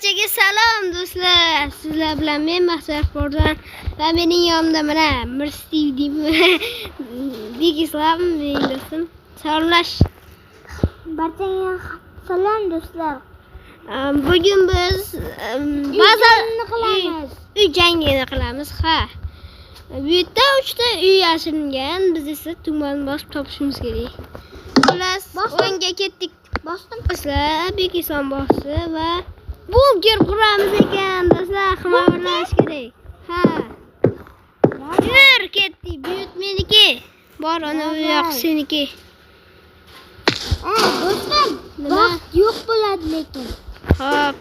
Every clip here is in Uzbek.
Barchaga salom do'stlar. Sizlar bilan men Mahsarxo'rdan va mening yonimda mana Mirsteve Big Islam do'stim. Salomlash. Barchaga salom do'stlar. Bugun biz Jangni qilamiz. Uy jangini qilamiz, ha. Bu yerda 3 ta uy yashiringan. Biz esa tugmani bosib topishimiz kerak. Xullas, o'yinga ketdik. Bosdim. Do'stlar, Big Islam bosdi va bunker quramiz ekan do'stlar, xabarlash kerak. Ha. Yur ketdik, buyut meniki. Bor, ana u yoq seniki. Do'stlar, vaqt yo'q bo'ladi lekin. Hop.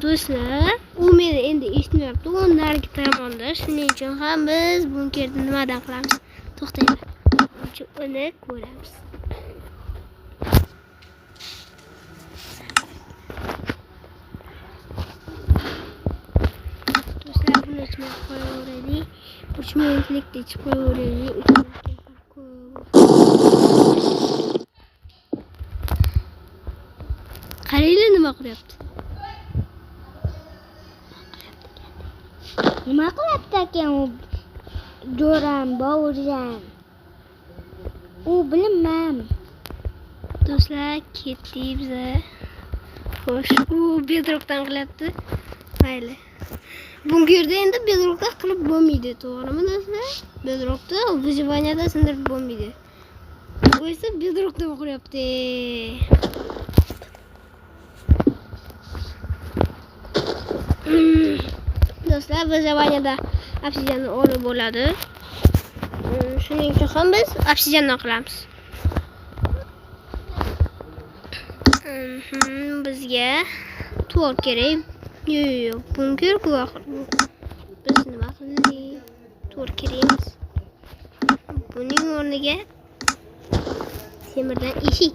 Do'stlar, u meni endi eshitmayapti. U narigi tomonda. Shuning uchun ham biz bunkerni nimadan qilamiz? To'xtayman. Uni ko'ramiz. Do'stlar, buni ichmay qo'yaveraylik. 3 minutlikda ichib qo'yaveraylik. Qaranglar nima qilyapti. Nima qilyapti ekan u? Jo'ram, bovurjam. U bilmam. Do'stlar, ketdik biz. Xo'sh, u bedrockdan qilyapti. Mayli. Bunkerda endi bedrockda qilib bo'lmaydi, to'g'rimi do'stlar? Bedrockda выживаниеda sindirib bo'lmaydi. Bu esa bedrockda qilyapti. Do'stlar, выживаниеda obsidianni olib bo'ladi. Shuning uchun ham biz obsidiandan qilamiz. Bizga to'r kerak. Yo'q, bunker guvoh. Biz nima qildik? To'r kerakmiz. Buning o'rniga temirdan eshik.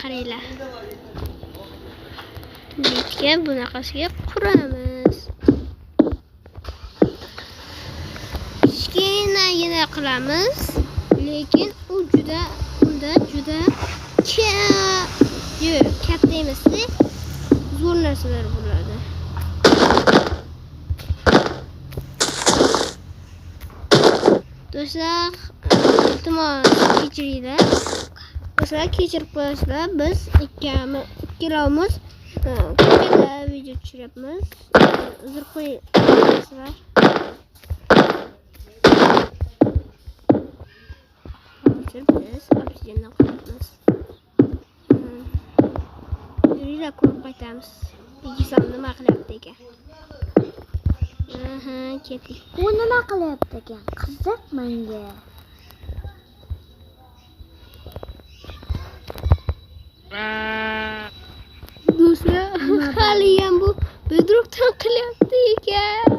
Qaranglar. Bunga bunaqasiga quramiz. Kichkinagina qilamiz, lekin unda juda katta emasda zo'r narsalar bo'ladi. Do'stlar, iltimos kechiringlar. Do'stlar, kechirib qo'yasizlar. Biz ikkalamiz ko'chada video tushiryapmiz. Uzr qo'yasizlar. Biz obsidiandan qilyapmiz. Yuringlar, ko'rib qaytamiz. Bigisam nima qilyapti ekan. Ketdik. U nima qilyapti ekan? Qiziq menga. Do'stlar, hali ham bu bedrockdan qilyapti ekan.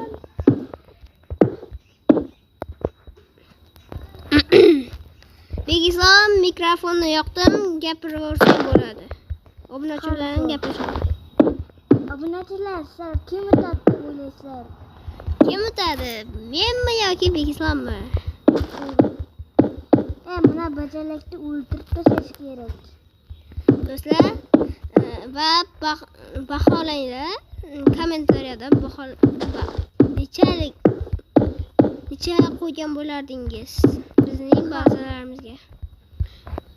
Bigisam mikrofonni yoqdim, gapiraversam bo'ladi. Obunachilar bilan gaplashamiz. Obunachilar, sizlar kim o'tadi deb o'ylaysizlar? Kim o'tadi? Menmi yoki Bigislammi? Mana bajarakni o'ldirib tashlash kerak. Do'stlar, va baholanglar kommentariyada necha qo'ygan bo'lardingiz bizning ba'zilarimizga.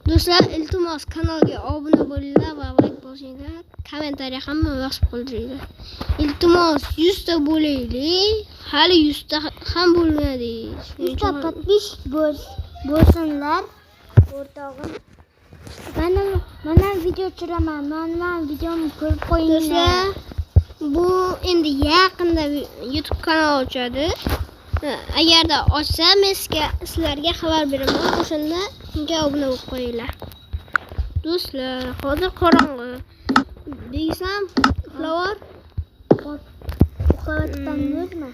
Do'stlar, iltimos kanalga obuna bo'linglar va like bosinglar. Kommentariya ham yozib qoldiringlar. Iltimos 100 ta bo'laylik. Hali 100 ta ham bo'lmadi. 100 ta подписчик bo'lsinlar. O'rtog'im. Mana video tushiraman. Mana videomni ko'rib qo'yinglar. Bu endi yaqinda YouTube kanal ochadi. Agarda ochsa, men sizlarga xabar beraman. O'shanda unga obuna bo'lib qo'yinglar. Do'stlar, hozir qorong'i. Bigsam, uxlab uxlayotgan yurma.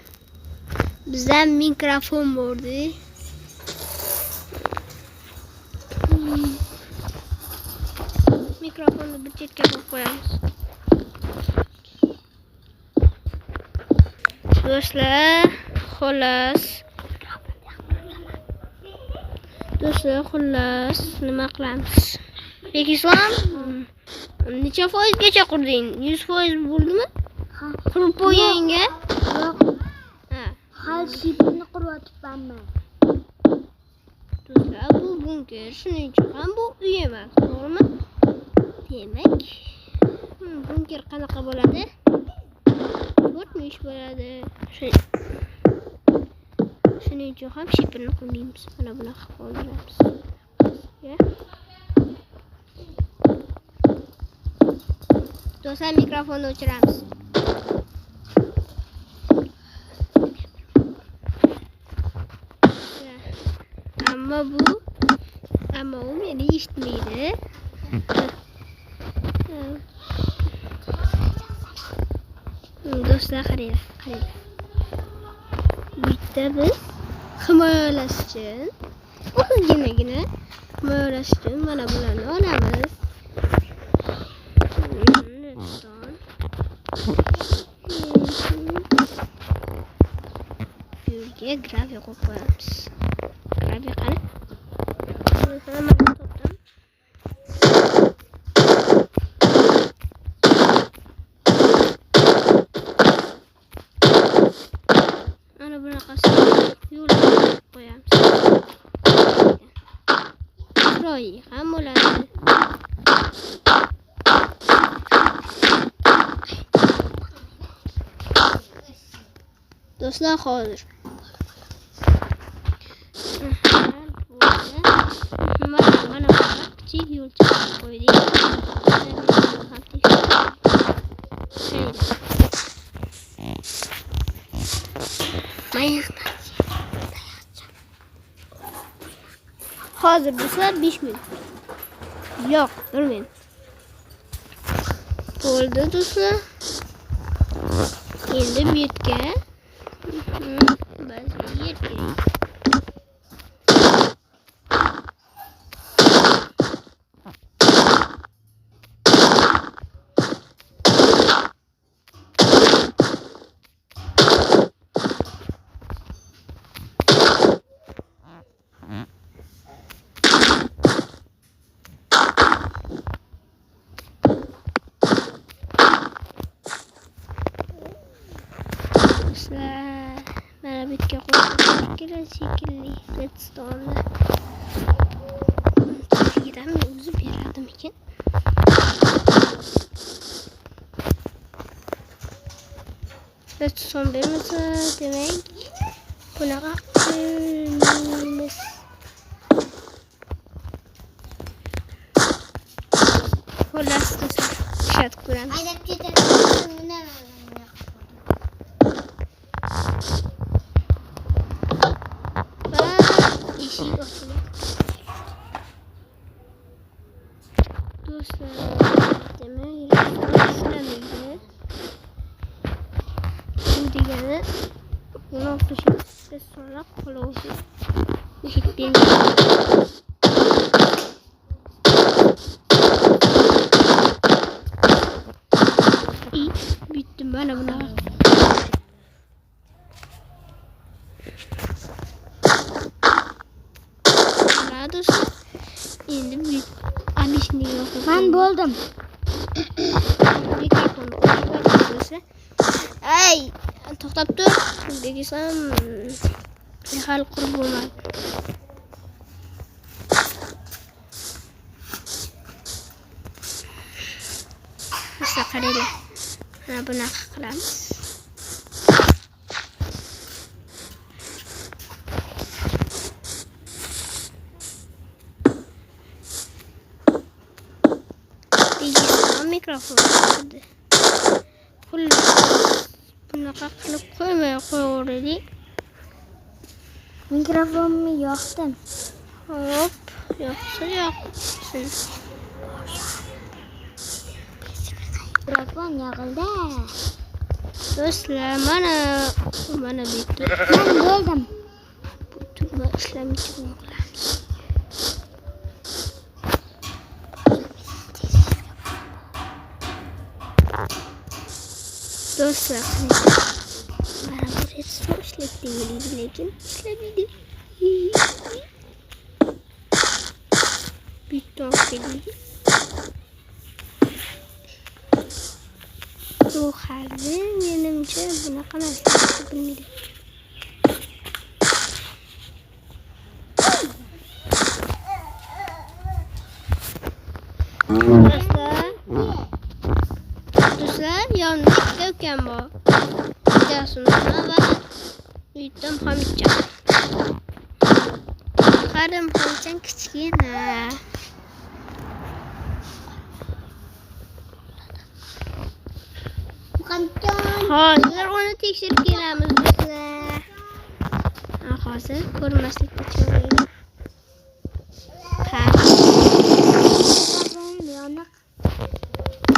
Bizda mikrofon bordi. Mikrofonni bir chetga qo'yib qo'yamiz. Do'stlar, xullas. Nima qilamiz? Bekislam, necha foizgacha qurding? 100% bo'ldimi? Ha. Qurib qo'yingga. Yo'q. Ha. Hali shipni quryapmanman. Do'stlar, bu bunker, shuning uchun ham bu uy emas, to'g'rimi? Demak, bunker qanaqa bo'ladi? 4 bo'ladi. Shuning uchun ham shipni qurmaymiz. Mana bunaqa qoldiramiz. Do'stlar, mikrofonni o'chiramiz. Ammo u meni eshitmaydi. Do'stlar, qaranglar. Bitta biz himoyalash uchun, ozginagina himoyalash uchun mana bularni olamiz. Yerga graviy qo'yib qo'yamiz. Graviy qani? Hammani topdim. Mana bunaqasini yo'l qo'yamiz. Chiroyli ham bo'ladi. Do'stlar, hozir mana kichik yo'lchani qo'ydik. Hozir do'stlar 5 minut. Yo'q, 1 minut. Bo'ldi do'stlar. Endi bu yerga ba'zi yer kerak. Mana bitga qo'yib kerak shekilli redstone. Tagidan o'zi beradimikin? Redstone bermasa, demak bunaqa qilmaymiz. Xullas, ishlatib ko'ramiz. Haydab ketadi. Eshik ochildi. Do'stlar, demak, ishlamaydi. Bu degani buni o'qishga sonra qo'lovchi eshik bermaydi. Bitti mana bunaqa. Do'stlar, endi bu amishni yo'q. Men bo'ldim. Mikrofonni qo'yib ay, to'xtab tur. Degsam, hali qurib bo'lmadi. Do'stlar, qaranglar. Mana bunaqa qilamiz. Mikrofon qildi. Xullas, bunaqa qilib qo'ymay qo'yaverdik. Mikrofonni yoqdim. Hop, yoqsa yoqsin. Mikrofon yoqildi. Do'stlar, mana bitta. Men bo'ldim. Bu tugma ishlamaydi qilamiz. Do'stlar, mana bu Redstone ishlab deyiladi, lekin ishlamaydi. Bitta keldi. Bu hali menimcha bunaqa narsa bilmaydi. Do'stlar, yonimda ikkita ukam bor. Bittasi Nurma va uydan Hamidjon. Qarim Hamidjon kichkina. Hozir uni tekshirib kelamiz do'stlar. Hozir ko'rmaslikka chorlaymiz.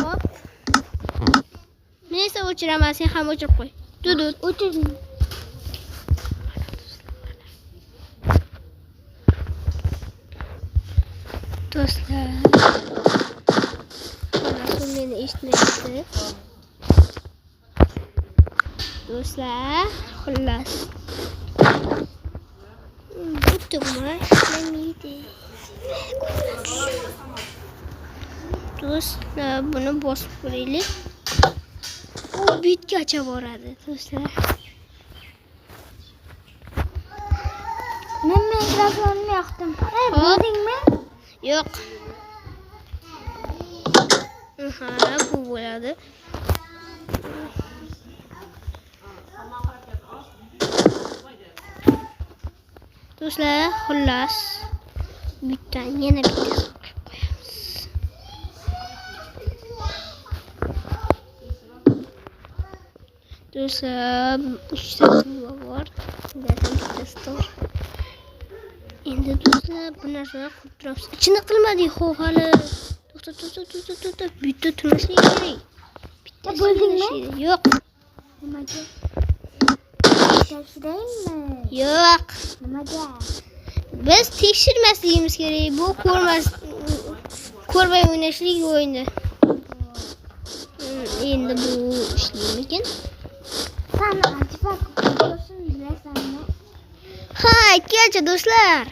Hop. Neyse o'chiraman, sen ham o'chirib qo'y. Dudut. O'chiring. Do'stlar. Mana meni eshitmayapti. Do'stlar, xullas. Bu tugma ishlamaydi. Do'stlar, buni bosib ko'raylik. U bitgacha boradi, do'stlar. Men mikrofonni yoqdim. Bo'ldingmi? Yo'q. Aha, bu bo'ladi. Do'stlar, xullas. Bitta yana bitta qo'yamiz. Do'stlar, 3 ta suva bor. Bundan bittasi bor. Endi do'stlar, bu narsani qilib turamiz. Ichini qilmadik, xo'p hali. To'xta. Bitta turmaslik kerak. Bitta bo'ldingmi? Yo'q. Nimaga? Tekshiraymi? Yo'q. Nimaga? Biz tekshirmasligimiz kerak. Bu ko'rmay o'ynashlik o'yini. Endi bu ishlaymikin? Sen acaba ko'rsin bilasanmi? Ha, aytgancha do'stlar.